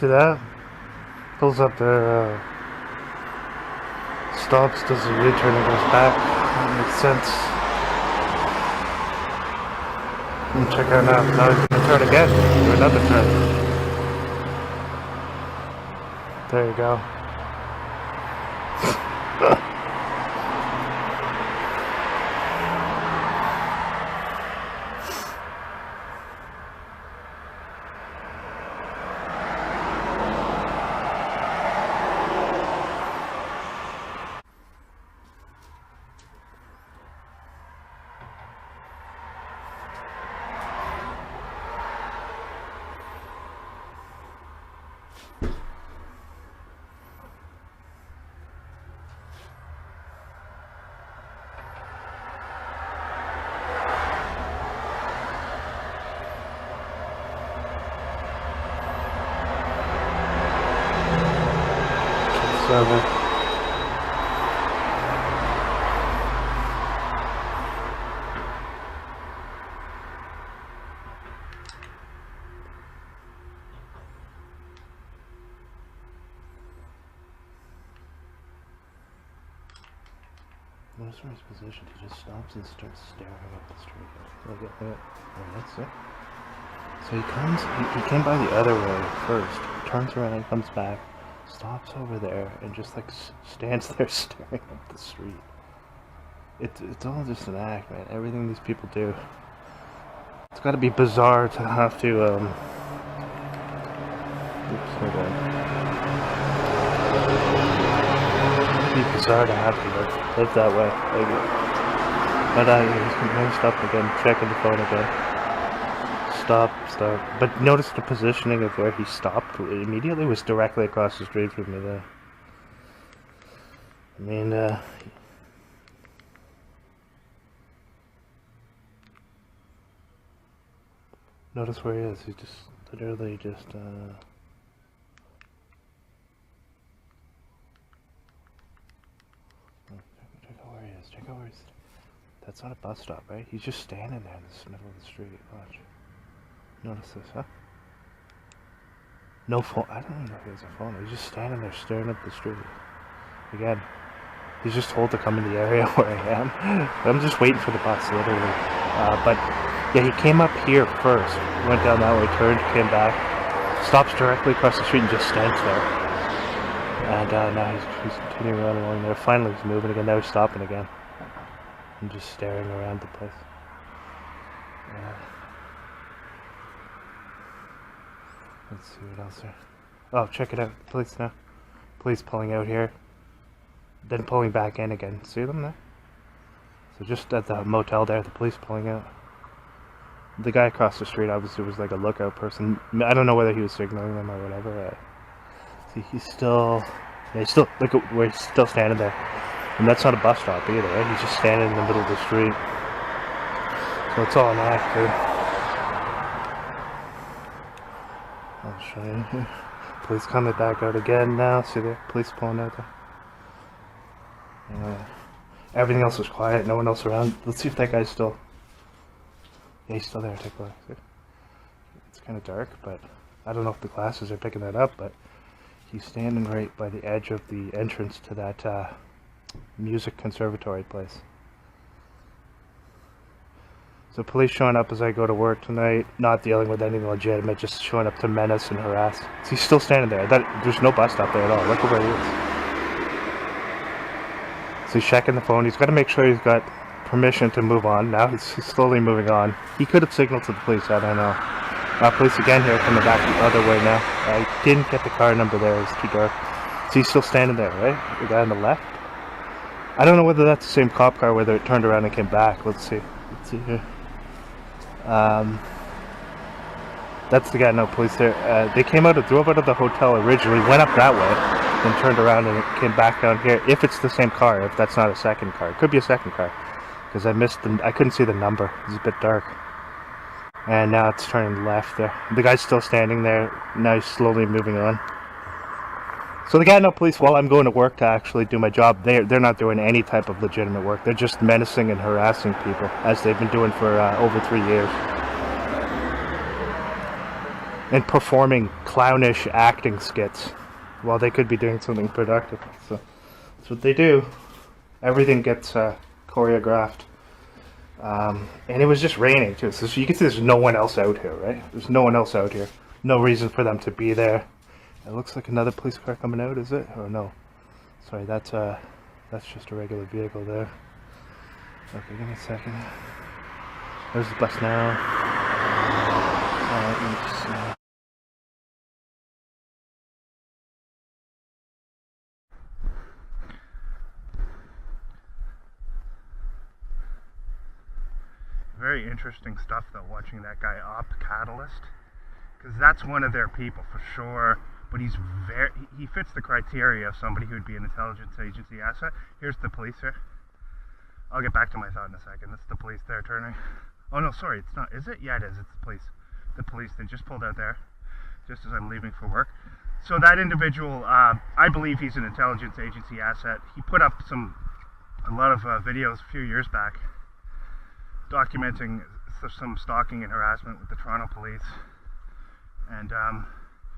See that? Pulls up there, stops, does a U-turn and goes back. That makes sense. And check out now he's gonna turn again. Do another turn. There you go. Server. Notice where he's positioned. He just stops and starts staring up the street. Look at that. Oh, that's it. So he came by the other way first, turns around and comes back, stops over there, and just like stands there staring up the street. It's all just an act, man. Everything these people do. It's got to be bizarre to have to oops, hold on. It'd be bizarre to have to live that way. But he's gonna stop again, checking the phone again. Stop. But notice the positioning of where he stopped immediately was directly across the street from me there. I mean, notice where he is. He just literally just check out where he is. Check out where he's. That's not a bus stop, right? He's just standing there in the middle of the street. Watch. Notice this, huh? No phone. I don't even know if he has a phone. He's just standing there staring up the street. Again, he's just told to come in the area where I am. I'm just waiting for the bus, literally. But yeah, he came up here first, went down that way, turned, came back, stops directly across the street and just stands there. And now he's continuing on along there. Finally, he's moving again. Now he's stopping again. And just staring around the place. Let's see what else there. Oh, check it out. Police now. Police pulling out here. Then pulling back in again. See them there? So just at the motel there, the police pulling out. The guy across the street obviously was like a lookout person. I don't know whether he was signaling them or whatever. See, he's still look at where he's still standing there. And that's not a bus stop either, right? He's just standing in the middle of the street. So it's all an act, dude. I'll show you here. Police coming back out again now. See there? Police pulling out there. Everything else was quiet. No one else around. Let's see if that guy's still... Yeah, he's still there. Take a look. See? It's kind of dark, but I don't know if the glasses are picking that up, but he's standing right by the edge of the entrance to that music conservatory place. So police showing up as I go to work tonight, not dealing with anything legitimate, just showing up to menace and harass. So he's still standing there. There's no bus stop there at all. Look where he is. So he's checking the phone. He's got to make sure he's got permission to move on. Now he's slowly moving on. He could have signaled to the police, I don't know. Police again here coming back the other way now. I didn't get the car number there, it's too dark. So he's still standing there, right? The guy on the left? I don't know whether that's the same cop car, whether it turned around and came back. Let's see here. That's the guy, no police there. They drove out of the hotel originally, went up that way, then turned around and it came back down here. If it's the same car, if that's not a second car. It could be a second car. Because I couldn't see the number. It's a bit dark. And now it's turning left there. The guy's still standing there. Now he's slowly moving on. So the Gatineau police, while I'm going to work to actually do my job, they're not doing any type of legitimate work. They're just menacing and harassing people, as they've been doing for over 3 years. and performing clownish acting skits while they could be doing something productive. So that's what they do. Everything gets choreographed. And it was just raining too, so you can see there's no one else out here, right? There's no one else out here. No reason for them to be there. It looks like another police car coming out, is it? Or no? Sorry, that's just a regular vehicle there. Okay, give me a second. There's the bus now. Alright, let me just very interesting stuff though, watching that guy Op Catalyst, because that's one of their people for sure, but he fits the criteria of somebody who would be an intelligence agency asset. Here's the police here. I'll get back to my thought in a second. That's the police there turning. Oh no, sorry, it's not. Is it? Yeah, it is. It's the police. The police, they just pulled out there just as I'm leaving for work. So that individual, I believe he's an intelligence agency asset. He put up a lot of videos a few years back documenting some stalking and harassment with the Toronto police, and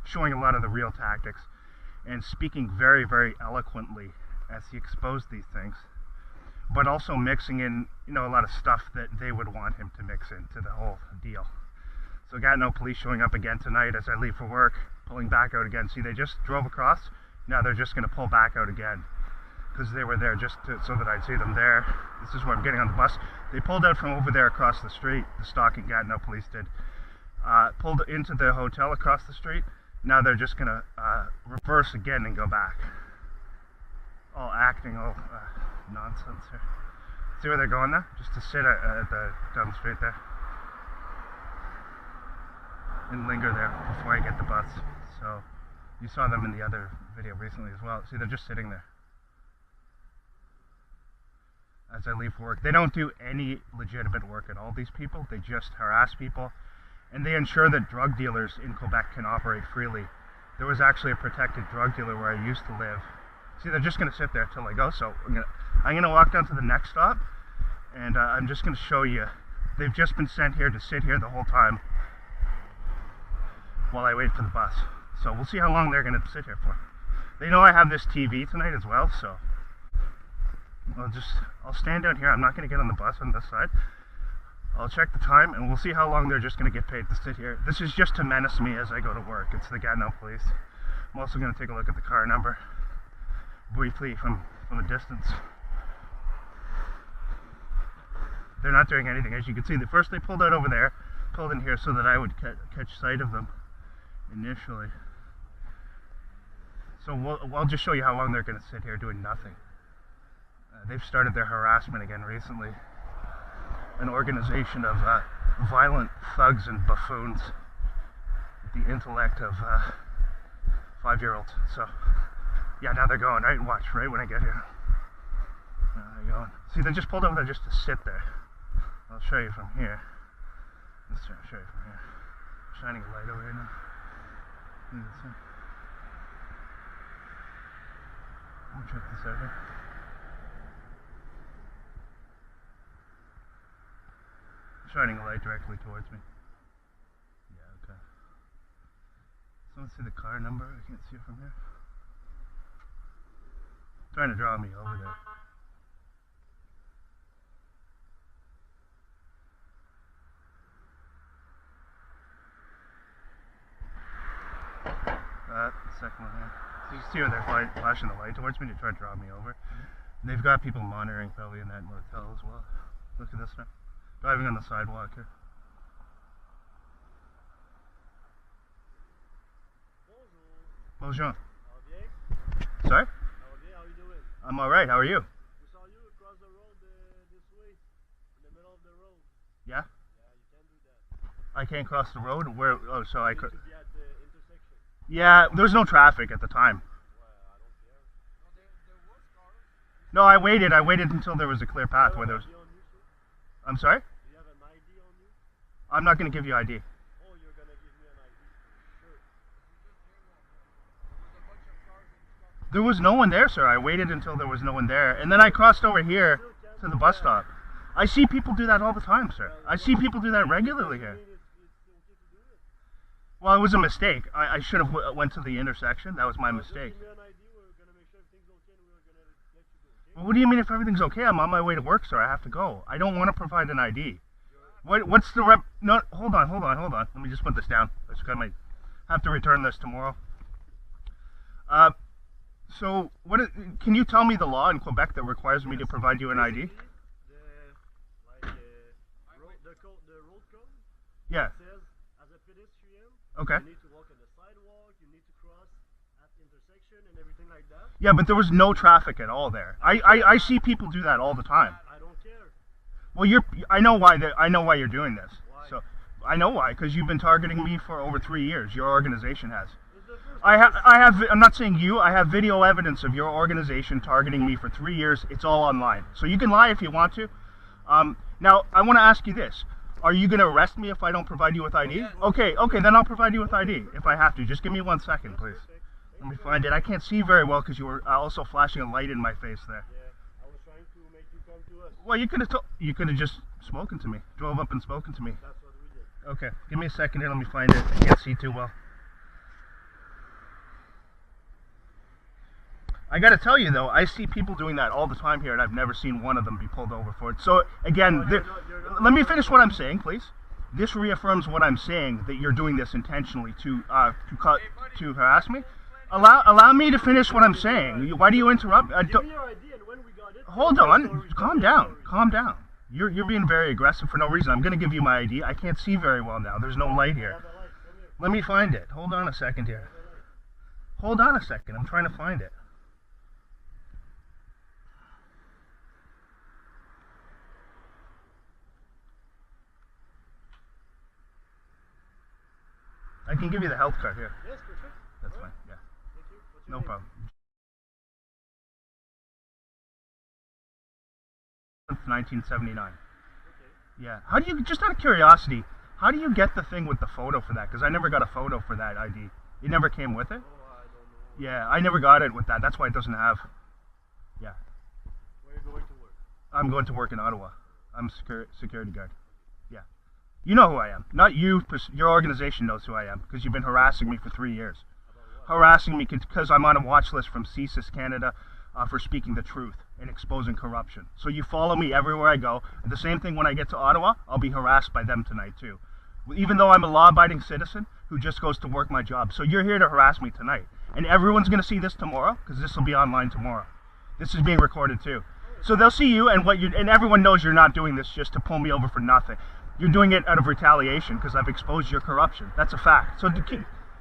showing a lot of the real tactics, and speaking very, very eloquently as he exposed these things, but also mixing in, a lot of stuff that they would want him to mix into the whole deal. So Gatineau police showing up again tonight as I leave for work, pulling back out again. See, they just drove across, now they're just going to pull back out again, because they were there just so that I'd see them there. This is where I'm getting on the bus. They pulled out from over there across the street, the Stalking Gatineau police did. Pulled into the hotel across the street. Now they're just going to reverse again and go back. All acting, all nonsense here. See where they're going now? Just to sit down the street there. And linger there before I get the bus. So you saw them in the other video recently as well. See, they're just sitting there as I leave for work. They don't do any legitimate work at all, these people. They just harass people, and they ensure that drug dealers in Quebec can operate freely. There was actually a protected drug dealer where I used to live. See, they're just going to sit there till I go, so I'm going to walk down to the next stop, and I'm just going to show you. They've just been sent here to sit here the whole time while I wait for the bus. So we'll see how long they're going to sit here for. They know I have this TV tonight as well, so I'll stand down here. I'm not going to get on the bus on this side. I'll check the time, and we'll see how long they're just going to get paid to sit here. This is just to menace me as I go to work. It's the Gatineau police. I'm also going to take a look at the car number briefly from a distance. They're not doing anything. As you can see, first they pulled out over there, pulled in here so that I would catch sight of them initially. So I'll just show you how long they're going to sit here doing nothing. They've started their harassment again recently. An organization of violent thugs and buffoons with the intellect of 5-year-olds. So, yeah, now they're going. Right, watch, right when I get here. Now they're going. See, they just pulled over there just to sit there. I'll show you from here. Let's show you from here. Shining a light over here now. Let me check this out here. Shining a light directly towards me. Yeah, okay. Someone see the car number? I can't see it from here. Trying to draw me over there. Second one here. So you see where they're flashing the light towards me to try to draw me over. And they've got people monitoring probably in that motel as well. Look at this now. Driving on the sidewalk here. Bonjour. Sorry? How are you doing? I'm alright, how are you? We saw you across the road this way, in the middle of the road. Yeah? Yeah, you can't do that. I can't cross the road? Where? Oh, so I could. You need to be at the intersection. Yeah, there was no traffic at the time. Well, I don't care. No, there was cars. No, I waited until there was a clear path where there was. I'm sorry? Do you have an ID on you? I'm not going to give you ID. Oh, you're going to give me an ID. Sure. There was no one there, sir. I waited until there was no one there. And then I crossed over here to the bus stop. I see people do that all the time, sir. I see people do that regularly here. Well, it was a mistake. I should have went to the intersection. That was my mistake. Give me an ID. We're gonna make sure everything's okay, and we're gonna let you go. Okay? Well, what do you mean if everything's okay? I'm on my way to work, sir. I have to go. I don't want to provide an ID. What's the rep? No, hold on. Let me just put this down. I just have to return this tomorrow. So can you tell me the law in Quebec that requires me to provide you an ID? The road code Yeah. says as a pedestrian, Okay. you need to walk on the sidewalk, you need to cross at intersection and everything like that. Yeah, but there was no traffic at all there. I see people do that all the time. I don't care. Well, I know why you're doing this. Why? So I know why, because you've been targeting me for over 3 years. Your organization has. It's the first I'm not saying you. I have video evidence of your organization targeting me for 3 years. It's all online, so you can lie if you want to. Now I want to ask you this: are you going to arrest me if I don't provide you with ID? Okay, then I'll provide you with ID if I have to. Just give me 1 second, please. Let me find it. I can't see very well because you were also flashing a light in my face there. Yeah, I was trying to make you come to us. Well, you could have just spoken to me, drove up and spoken to me. That's what we did. Okay, give me a second here. Let me find it. I can't see too well. I gotta tell you though, I see people doing that all the time here, and I've never seen one of them be pulled over for it. So again, let me finish what I'm saying, please. This reaffirms what I'm saying, that you're doing this intentionally to harass me. Allow me to finish what I'm saying. Why do you interrupt? Give me your ID, and when we got it. Hold on, calm down. You're being very aggressive for no reason. I'm gonna give you my ID. I can't see very well now. There's no light here. Let me find it. Hold on a second here. Hold on a second. I'm trying to find it. I can give you the health card here. Yes, perfect. That's fine. Yeah. Thank you. What's your No name? problem. 1979. Okay. Yeah. How do you, just out of curiosity, how do you get the thing with the photo for that? Because I never got a photo for that ID. It never came with it? Oh, I don't know. Yeah, I never got it with that. That's why it doesn't have. Yeah. Where are you going to work? I'm going to work in Ottawa. I'm security guard. Yeah. You know who I am. Not you. Your organization knows who I am because you've been harassing me for 3 years. About what? Harassing me because I'm on a watch list from CSIS Canada for speaking the truth and exposing corruption. So you follow me everywhere I go. And the same thing when I get to Ottawa, I'll be harassed by them tonight too. Even though I'm a law-abiding citizen who just goes to work my job. So you're here to harass me tonight. And everyone's going to see this tomorrow because this will be online tomorrow. This is being recorded too. So they'll see you, and and everyone knows you're not doing this just to pull me over for nothing. You're doing it out of retaliation because I've exposed your corruption. That's a fact. So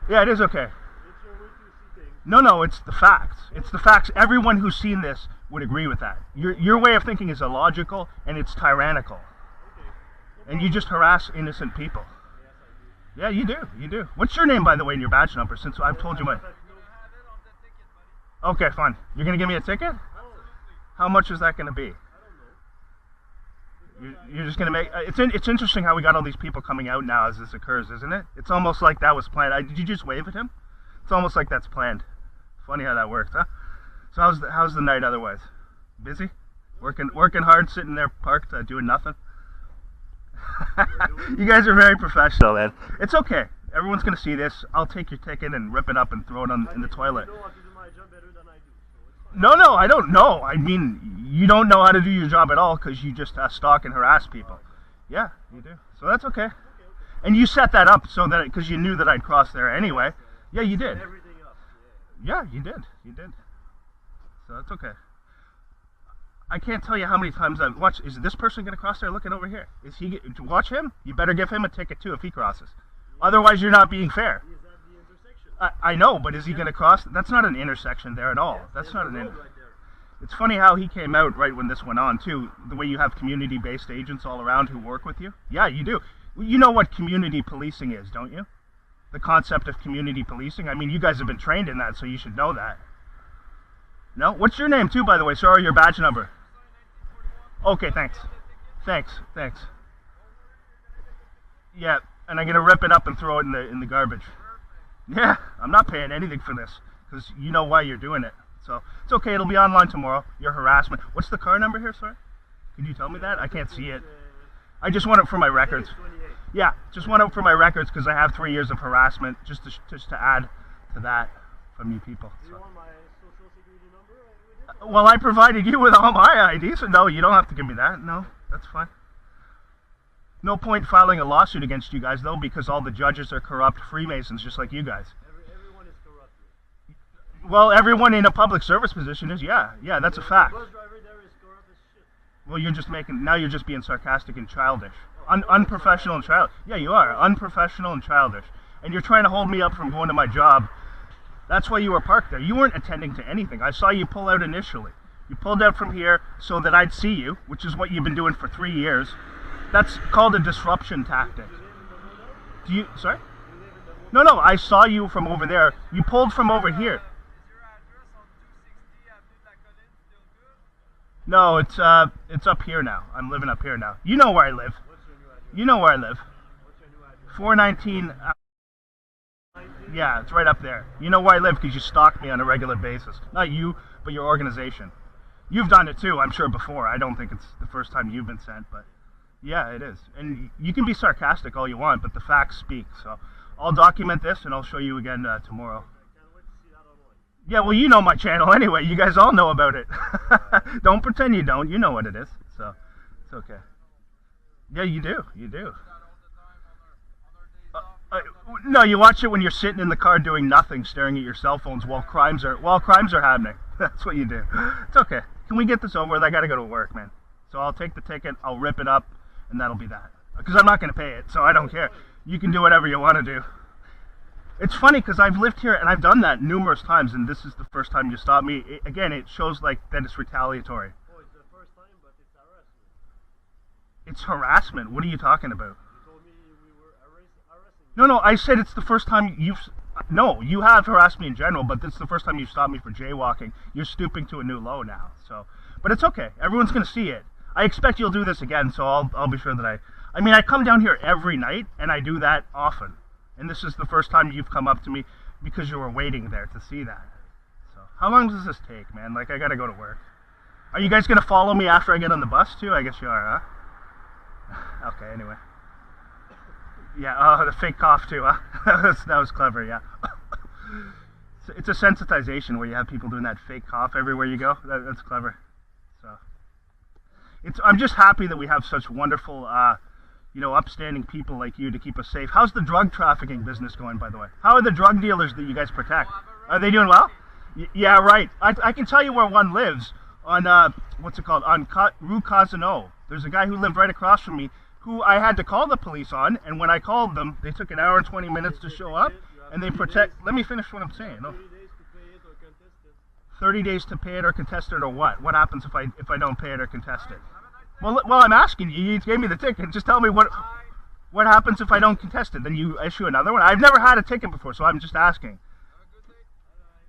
yeah, it is okay. It's your way to see things. No, it's the facts. It's the facts. Everyone who's seen this would agree with that. Your way of thinking is illogical and it's tyrannical. Okay. And you just harass innocent people. Yes, I do. Yeah, you do. What's your name, by the way, and your badge number, since I've told you my... Okay, fine. You're going to give me a ticket? How much is that going to be? You're just going to make... It's interesting how we got all these people coming out now as this occurs, isn't it? It's almost like that was planned. Did you just wave at him? It's almost like that's planned. Funny how that works, huh? So how's the night otherwise? Busy? Working hard, sitting there parked, doing nothing? You guys are very professional, man. It's okay. Everyone's going to see this. I'll take your ticket and rip it up and throw it in the toilet. You know how to do my job better than I do, so it's fine. No, I don't know. I mean, you don't know how to do your job at all because you just stalk and harass people. Yeah, you do. So that's okay. And you set that up so that because you knew that I'd cross there anyway. Yeah, you did. Everything up. Yeah, you did. So that's okay. I can't tell you how many times I've watched. Is this person going to cross there looking over here? Is he? Watch him. You better give him a ticket too if he crosses. Otherwise, you're not being fair. He's at the intersection. I know, but is he going to cross? That's not an intersection there at all. That's not an road intersection. right there. It's funny how he came out right when this went on too. The way you have community-based agents all around who work with you. Yeah, you do. You know what community policing is, don't you? The concept of community policing. I mean, you guys have been trained in that, so you should know that. No? What's your name too, by the way? Sorry, your badge number. Okay, thanks. Yeah, and I'm gonna rip it up and throw it in the garbage. Yeah, I'm not paying anything for this because you know why you're doing it. So it's okay. It'll be online tomorrow. Your harassment. What's the car number here, sir? Can you tell me that? I can't see it. I just want it for my records. Yeah, just want it for my records because I have 3 years of harassment just to add to that from you people. Do you So. want my social security number with it? Well, I provided you with all my IDs, so no, you don't have to give me that. No, that's fine. No point filing a lawsuit against you guys, though, because all the judges are corrupt Freemasons, just like you guys. Everyone is corrupt. Well, everyone in a public service position is, yeah, that's a fact. The bus driver there is corrupt as shit. Well, now you're just being sarcastic and childish. Unprofessional and childish. Yeah, you are. Unprofessional and childish. And you're trying to hold me up from going to my job. That's why you were parked there. You weren't attending to anything. I saw you pull out initially. You pulled out from here so that I'd see you, which is what you've been doing for 3 years. That's called a disruption tactic. Do you, sorry? No, I saw you from over there. You pulled from over here. No, it's up here now. I'm living up here now. You know where I live. You know where I live. 419. Yeah, it's right up there. You know where I live because you stalk me on a regular basis. Not you, but your organization. You've done it too, I'm sure, before. I don't think it's the first time you've been sent, but yeah, it is. And you can be sarcastic all you want, but the facts speak. So I'll document this and I'll show you again tomorrow. Yeah, well, you know my channel anyway. You guys all know about it. Don't pretend you don't. You know what it is. So it's okay. Yeah, you do. You do. No, you watch it when you're sitting in the car doing nothing, staring at your cell phones while crimes are happening. That's what you do. It's okay. Can we get this over with? I gotta go to work, man. So I'll take the ticket, I'll rip it up, and that'll be that. Because I'm not gonna pay it, so I don't care. You can do whatever you want to do. It's funny because I've lived here and I've done that numerous times, and this is the first time you stop me. Again, it shows like that it's retaliatory. Oh, it's the first time, but it's harassment. It's harassment. What are you talking about? You told me we were harassing. No, I said it's the first time you've... No, you have harassed me in general, but it's the first time you've stopped me for jaywalking. You're stooping to a new low now, so... But it's okay. Everyone's going to see it. I expect you'll do this again, so I'll be sure that I mean, I come down here every night, and I do that often. And this is the first time you've come up to me because you were waiting there to see that. So, how long does this take, man? Like, I gotta go to work. Are you guys gonna follow me after I get on the bus, too? I guess you are, huh? Okay, anyway. Yeah, the fake cough, too, huh? That was clever, yeah. It's a sensitization where you have people doing that fake cough everywhere you go. That's clever. So, I'm just happy that we have such wonderful... upstanding people like you to keep us safe. How's the drug trafficking business going, by the way? How are the drug dealers that you guys protect? Are they doing well? Yeah, right. I can tell you where one lives. On, what's it called? On Rue Gatineau. There's a guy who lived right across from me who I had to call the police on, and when I called them, they took 1 hour and 20 minutes to show up, and they protect... Let me finish what I'm saying. No. 30 days to pay it or contest it or what? What happens if I don't pay it or contest it? Well, I'm asking you. You gave me the ticket. Just tell me what happens if I don't contest it. Then you issue another one. I've never had a ticket before, so I'm just asking.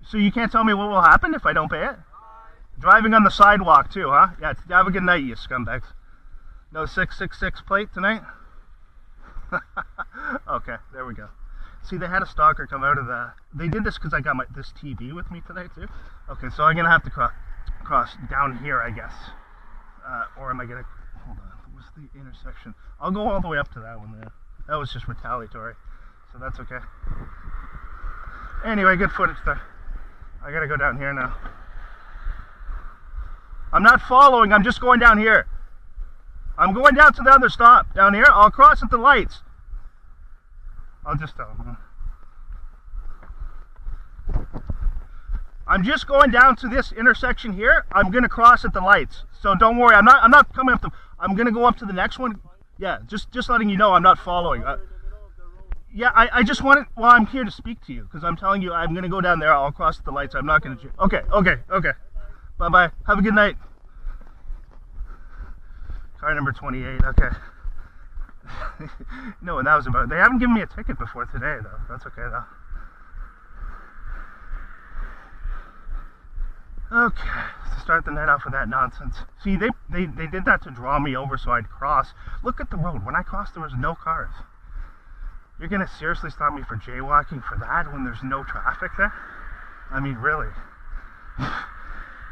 So you can't tell me what will happen if I don't pay it? Driving on the sidewalk too, huh? Yeah. Have a good night, you scumbags. No 666 plate tonight? Okay, there we go. See, they had a stalker come out of the... They did this because I got this TV with me today too. Okay, so I'm gonna have to cross down here, I guess. Or am I gonna... Hold on, what's the intersection? I'll go all the way up to that one there. That was just retaliatory, so that's okay. Anyway, good footage there. I gotta go down here now. I'm not following, I'm just going down here. I'm going down to the other stop. Down here, I'll cross at the lights. I'll just tell them. I'm just going down to this intersection here. I'm gonna cross at the lights, so don't worry. I'm not coming up to. I'm gonna go up to the next one. Yeah, just letting you know I'm not following. Yeah, I just wanted. Well, I'm here to speak to you because I'm telling you I'm gonna go down there. I'll cross at the lights. I'm not gonna. Okay. Bye bye. Have a good night. Car number 28. Okay. No, and that was about. They haven't given me a ticket before today though. That's okay though. Okay, to start the night off with that nonsense. See, they did that to draw me over so I'd cross. Look at the road. When I crossed, there was no cars. You're going to seriously stop me for jaywalking for that when there's no traffic there? I mean, really?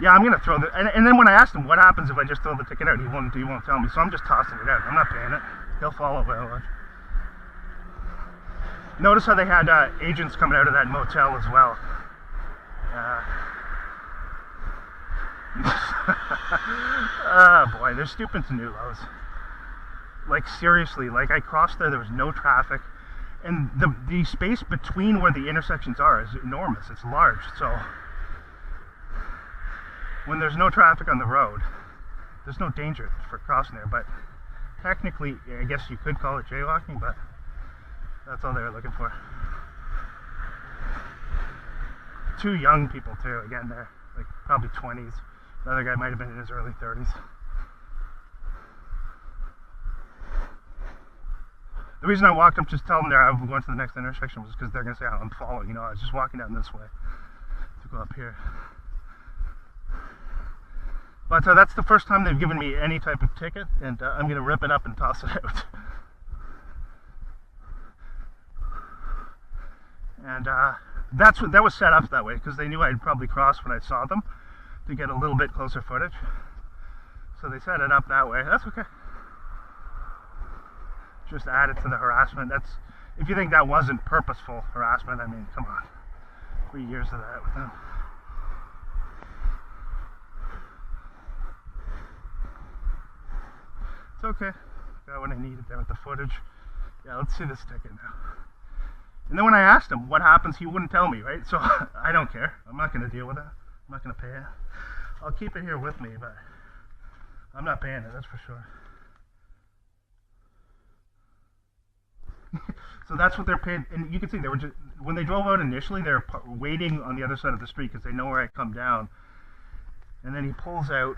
Yeah, I'm going to throw the... And then when I asked him what happens if I just throw the ticket out, he won't tell me. So I'm just tossing it out. I'm not paying it. He'll follow it. Notice how they had agents coming out of that motel as well. Oh boy, they're stooping to new lows. Like seriously, like I crossed there was no traffic, and the space between where the intersections are is enormous. It's large, so when there's no traffic on the road, there's no danger for crossing there. But technically, I guess you could call it jaywalking, but that's all they were looking for. 2 young people too, again, they're like probably 20s. The other guy might have been in his early 30s. The reason I walked up just tell them there I'm going to the next intersection was because they're going to say, oh, I'm following. You know, I was just walking down this way to go up here. But that's the first time they've given me any type of ticket, and I'm going to rip it up and toss it out. And that was set up that way because they knew I'd probably cross when I saw them to get a little bit closer footage. So they set it up that way. That's okay. Just add it to the harassment. That's, if you think that wasn't purposeful harassment, I mean, come on. 3 years of that with them. It's okay. Got what I needed there with the footage. Yeah, let's see this ticket now. And then when I asked him what happens, he wouldn't tell me, right? So I don't care. I'm not going to deal with it. I'm not going to pay it. I'll keep it here with me, but I'm not paying it, that's for sure. So that's what they're paid. And you can see they were just, when they drove out initially, they're waiting on the other side of the street because they know where I come down. And then he pulls out.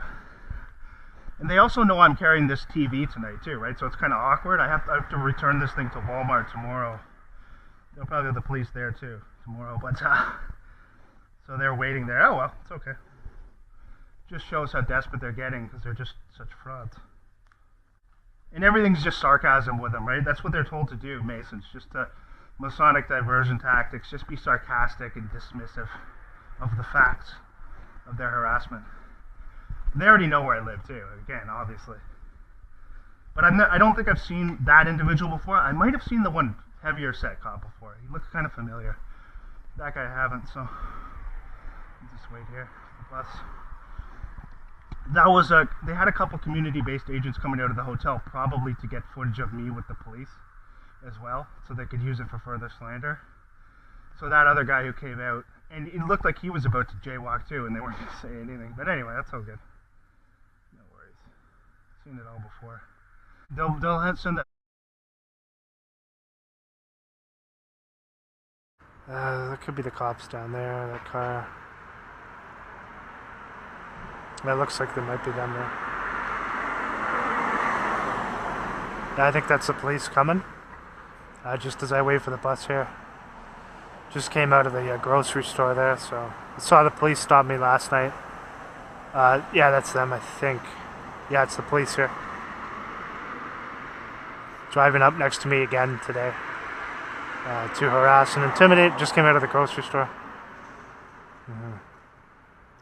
And they also know I'm carrying this TV tonight too, right? So it's kind of awkward. I have to return this thing to Walmart tomorrow. They'll probably have the police there too tomorrow, but so they're waiting there. Oh well, it's okay. Just shows how desperate they're getting because they're just such frauds. And everything's just sarcasm with them, right? That's what they're told to do, Masons. Just Masonic diversion tactics. Just be sarcastic and dismissive of the facts of their harassment. They already know where I live too, again, obviously. But I don't think I've seen that individual before. I might have seen the one heavier set cop before. He looks kind of familiar. That guy I haven't, so I'll just wait here for the bus. That was they had a couple community-based agents coming out of the hotel, probably to get footage of me with the police as well, so they could use it for further slander. So that other guy who came out, and it looked like he was about to jaywalk too, and they weren't going to say anything. But anyway, that's all good. No worries. Seen it all before. They'll send that. That could be the cops down there, that car. That looks like there might be them there. Yeah, I think that's the police coming. Just as I wait for the bus here. Just came out of the grocery store there, so I saw the police stop me last night. Yeah, that's them, I think. Yeah, it's the police here. Driving up next to me again today. To harass and intimidate. Just came out of the grocery store.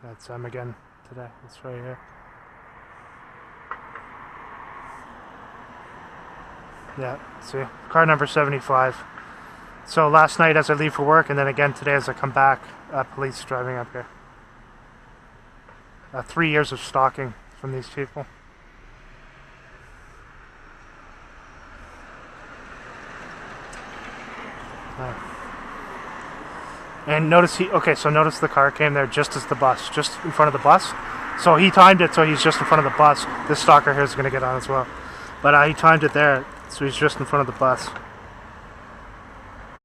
That's them again today. It's right here. Yeah, see, car number 75. So last night as I leave for work, and then again today as I come back, police driving up here. 3 years of stalking from these people. And notice notice the car came there just as the bus, just in front of the bus. So he timed it so he's just in front of the bus. This stalker here is going to get on as well. But he timed it there, so he's just in front of the bus.